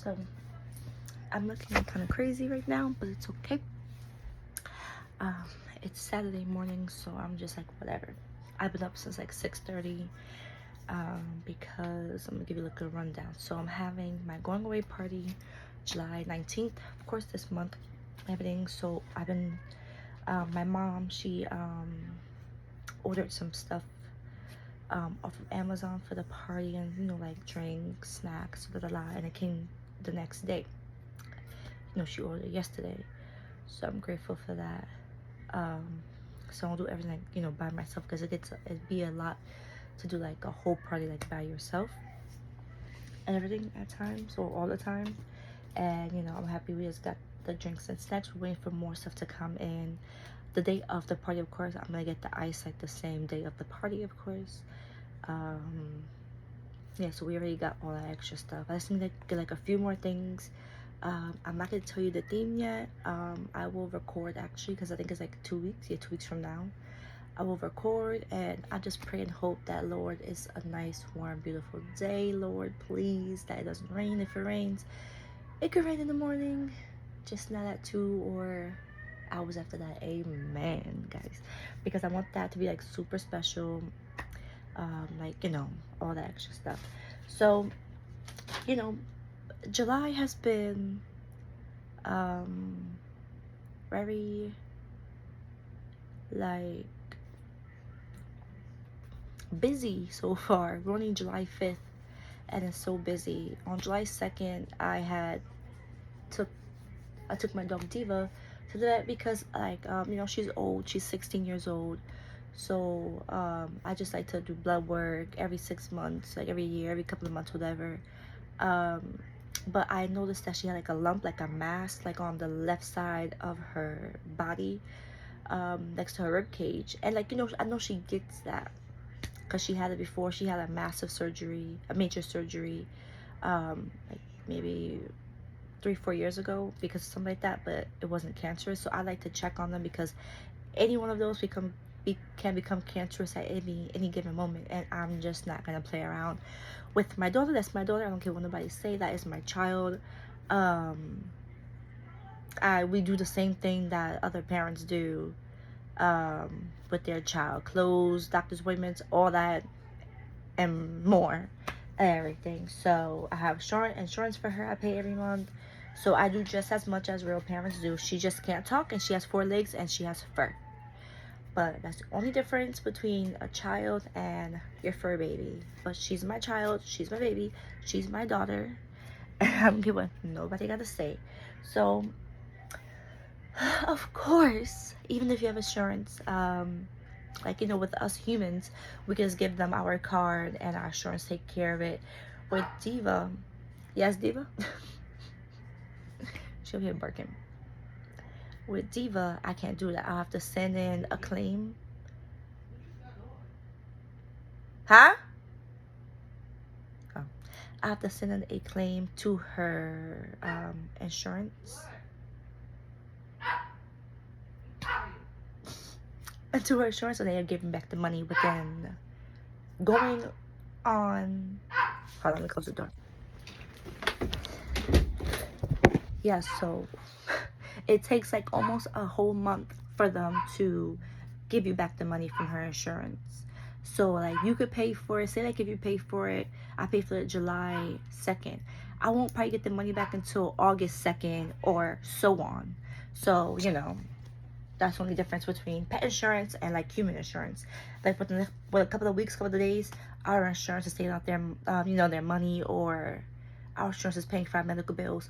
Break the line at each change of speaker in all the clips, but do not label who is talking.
So I'm looking kind of crazy right now, but it's okay. Um, it's Saturday morning, so I'm just like whatever. I've been up since like 6:30 because I'm gonna give you like a rundown. So I'm having my going away party July 19th, of course, this month, everything. So I've been my mom, she ordered some stuff off of Amazon for the party, and like drinks, snacks, and it came the next day. She ordered yesterday, so I'm grateful for that. So I'll do everything by myself, because it'd be a lot to do like a whole party like by yourself and everything at times, or all the time. And I'm happy we just got the drinks and snacks. We're waiting for more stuff to come in. The day of the party, of course, I'm gonna get the ice like the same day of the party, of course. Yeah, so we already got all that extra stuff. I just need to get like a few more things. I'm not gonna tell you the theme yet. I will record actually, because I think it's like 2 weeks. Yeah, 2 weeks from now I will record, and I just pray and hope that, Lord, it's a nice, warm, beautiful day. Lord, please, that it doesn't rain. If it rains, it could rain in the morning, just not at 2 or hours after that. Amen, guys, because I want that to be like super special. Like all that extra stuff. So July has been very like busy so far. We're only July 5th and it's so busy. On July 2nd I took my dog Diva to the vet, because like she's old, she's 16 years old. So I just like to do blood work every 6 months, like every year, every couple of months, whatever. But I noticed that she had like a lump, like a mass, like on the left side of her body, next to her rib cage. And like I know she gets that because she had it before. She had a massive surgery, a major surgery, like maybe 3-4 years ago, because of something like that, but it wasn't cancerous. So I like to check on them, because any one of those can become cancerous at any given moment, and I'm just not gonna play around with my daughter. That's my daughter. I don't care what nobody say. That is my child. We do the same thing that other parents do with their child: clothes, doctor's appointments, all that and more, everything. So I have insurance for her. I pay every month. So I do just as much as real parents do. She just can't talk, and she has 4 legs, and she has fur. But that's the only difference between a child and your fur baby. But she's my child, she's my baby, she's my daughter. And I don't care what nobody gotta say. So of course, even if you have insurance, like with us humans, we can just give them our card and our insurance take care of it. With Diva, yes, Diva. She'll be barking. With Diva, I can't do that. I'll have to send in a claim. Huh? Oh. I have to send in a claim to her insurance. And to her insurance, so they are giving back the money within going on. Hold on, let me close the door. Yeah, so it takes like almost a whole month for them to give you back the money from her insurance. So like you could pay for it. Say like if you pay for it, I pay for it July 2nd. I won't probably get the money back until August 2nd or so on. So that's the only difference between pet insurance and like human insurance. Like with a couple of weeks, couple of days, our insurance is taking out their their money, or our insurance is paying for our medical bills,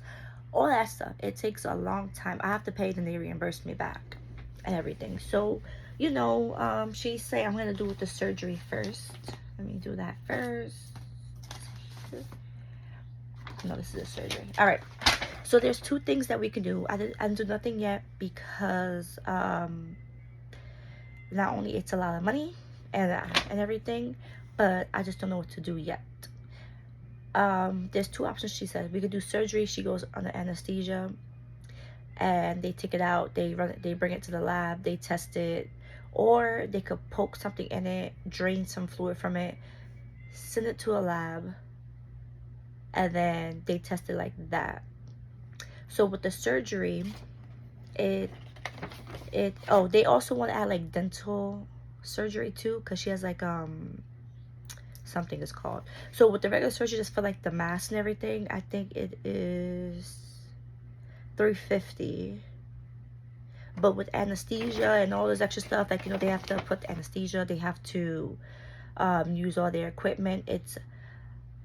all that stuff. It takes a long time. I have to pay, then they reimburse me back and everything. So she say I'm gonna do with the surgery first. Let me do that first. No, this is a surgery. All right. So there's 2 things that we can do. I didn't do nothing yet, because not only it's a lot of money and everything, but I just don't know what to do yet. There's 2 options. She says we could do surgery. She goes under anesthesia, and they take it out. They bring it to the lab. They test it, or they could poke something in it, drain some fluid from it, send it to a lab, and then they tested like that. So with the surgery, it oh, they also want to add like dental surgery too, because she has like something is called. So with the regular surgery, just for like the mask and everything, I think it is $350. But with anesthesia and all this extra stuff, like, you know, they have to put the anesthesia, they have to use all their equipment. It's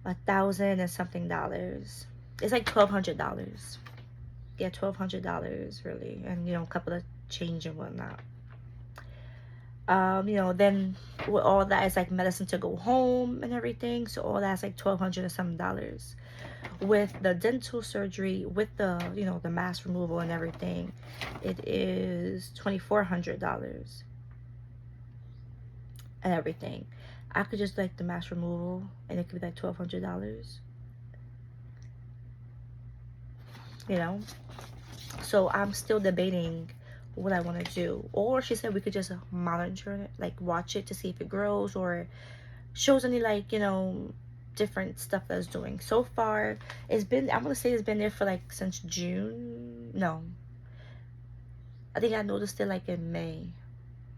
$1,000 and something dollars. It's like $1,200. Yeah, $1,200 really, and you know, a couple of change and whatnot. You know, then with all that is like medicine to go home and everything, so all that's like $1,200 and some dollars. With the dental surgery, with the, you know, the mask removal and everything, it is $2,400 and everything. I could just like the mask removal and it could be like $1,200, you know. So I'm still debating what I want to do. Or she said we could just monitor it, like watch it to see if it grows or shows any, like, you know, different stuff that it's doing. So far, it's been, I'm gonna say it's been there for like since June. No, I think I noticed it like in May.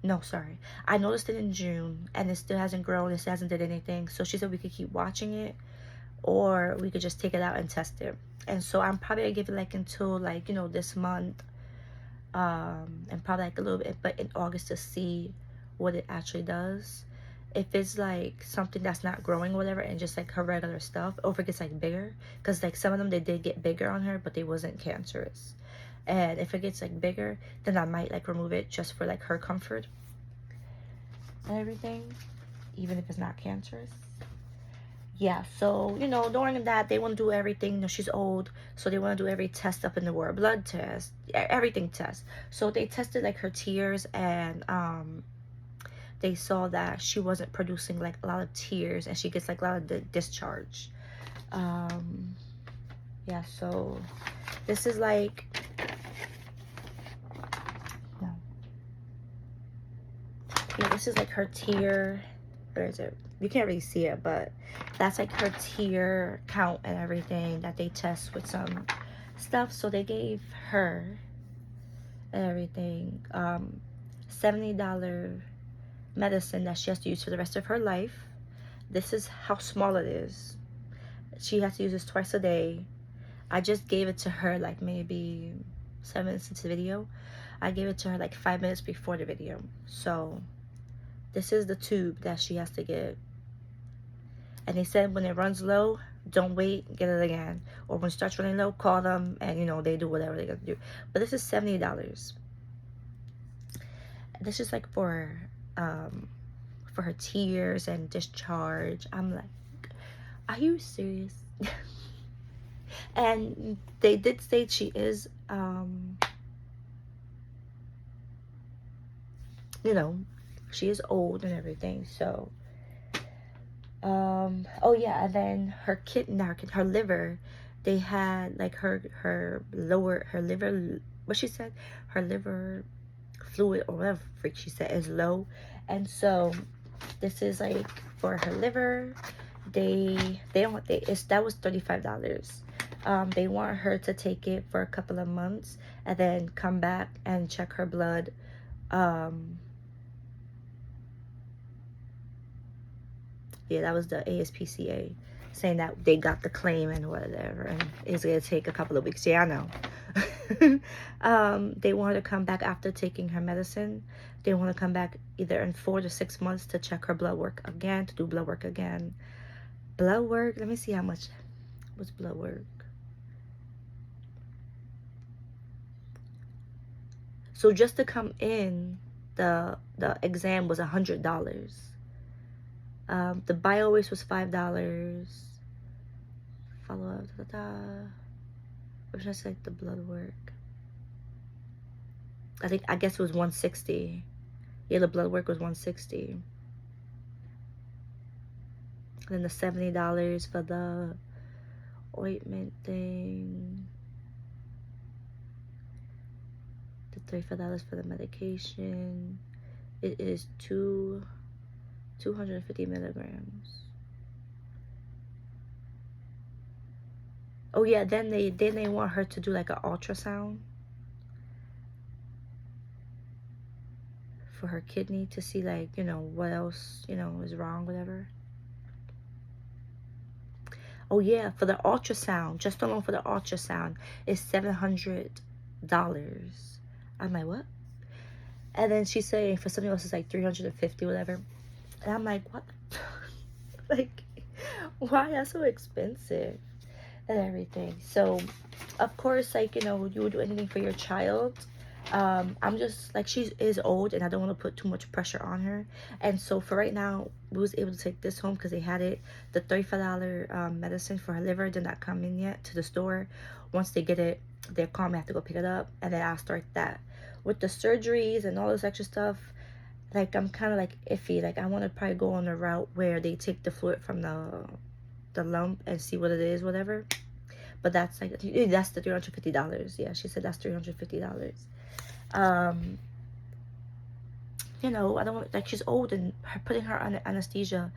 No, sorry, I noticed it in June, and it still hasn't grown. It still hasn't did anything. So she said we could keep watching it, or we could just take it out and test it. And so I'm probably gonna give it like until, like, you know, this month, and probably like a little bit, but in August, to see what it actually does. If it's like something that's not growing or whatever, and just like her regular stuff, or if it gets like bigger, because like some of them, they did get bigger on her, but they wasn't cancerous. And if it gets like bigger, then I might like remove it just for like her comfort and everything, even if it's not cancerous. Yeah, so, you know, during that, they want to do everything. You know, she's old, so they want to do every test up in the world, blood test, everything test. So they tested like her tears, and they saw that she wasn't producing like a lot of tears, and she gets like a lot of discharge. Yeah, so this is like, no, yeah, this is like her tear. Where is it? You can't really see it, but that's like her tear count and everything that they test with some stuff. So they gave her and everything $70 medicine that she has to use for the rest of her life. This is how small it is. She has to use this twice a day. I just gave it to her like maybe 7 minutes into the video. I gave it to her like 5 minutes before the video. So this is the tube that she has to get. And they said when it runs low, don't wait, get it again. Or when it starts running low, call them, and you know, they do whatever they're gonna do. But this is $70. This is like for her tears and discharge. I'm like, are you serious? And they did state she is you know, she is old and everything. So oh yeah, and then her kidney, her liver, they had like her liver, what she said, her liver fluid or whatever freak she said is low. And so this is like for her liver. That was $35. They want her to take it for a couple of months and then come back and check her blood. Yeah, that was the ASPCA saying that they got the claim and whatever, and it's gonna take a couple of weeks. Yeah, I know. They want her to come back after taking her medicine. They want to come back either in 4 to 6 months to check her blood work again, to do blood work again. Blood work, let me see how much was blood work. So just to come in, the exam was $100. The bio waste was $5. Follow up, or should I say like the blood work? I guess it was $160. Yeah, the blood work was $160. And then the $70 for the ointment thing. The $35 for the medication. It is 250 milligrams. Oh yeah, then they want her to do like an ultrasound for her kidney to see, like, what else, is wrong, whatever. Oh yeah, for the ultrasound, just alone for the ultrasound is $700. I'm like, what? And then she's saying for something else it's like 350, whatever. And I'm like, what? Like, why are so expensive and everything? So, of course, like, you would do anything for your child. I'm just like, she is old and I don't want to put too much pressure on her. And so for right now, we was able to take this home because they had it. The $35 medicine for her liver did not come in yet to the store. Once they get it, they're calm. I have to go pick it up, and then I'll start that. With the surgeries and all this extra stuff, like, I'm kind of like iffy. Like, I want to probably go on a route where they take the fluid from the lump and see what it is, whatever. But that's like, that's the $350. Yeah, she said that's $350. um I don't want, like, she's old, and putting her under anesthesia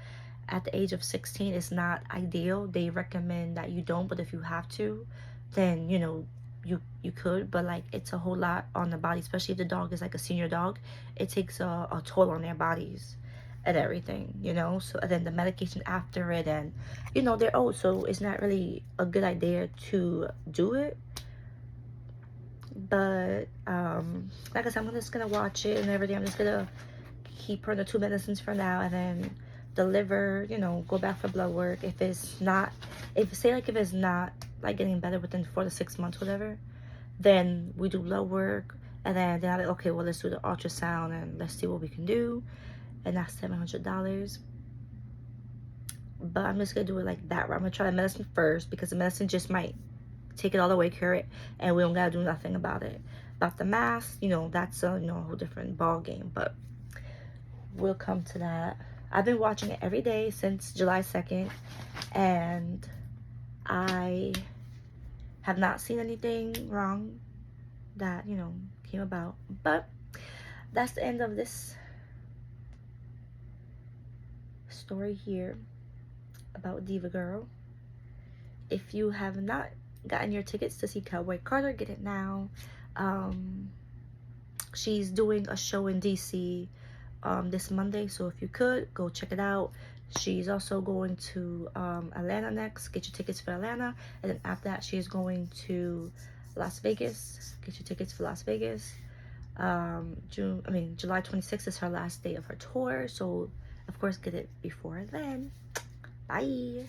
at the age of 16 is not ideal. They recommend that you don't, but if you have to, then you could. But like, it's a whole lot on the body, especially if the dog is like a senior dog. It takes a toll on their bodies and everything, so. And then the medication after it, and they're old, so it's not really a good idea to do it. But like I said, I'm just gonna watch it and everything. I'm just gonna keep her on the 2 medicines for now, and then the liver, go back for blood work. If it's not, if it's not like getting better within 4 to 6 months, whatever, then we do blood work. And then I'm like, okay, well, let's do the ultrasound and let's see what we can do. And that's $700. But I'm just gonna do it like that. I'm gonna try the medicine first, because the medicine just might take it all away, cure it, and we don't gotta do nothing about it. About the mask, that's a whole different ball game. But we'll come to that. I've been watching it every day since July 2nd, and I have not seen anything wrong that came about. But that's the end of this story here about Diva Girl. If you have not gotten your tickets to see Cowboy Carter, get it now. She's doing a show in DC this Monday, so if you could go check it out. She's also going to Atlanta next. Get your tickets for Atlanta, and then after that she's going to Las Vegas. Get your tickets for Las Vegas. July 26th is her last day of her tour, so of course get it before then. Bye.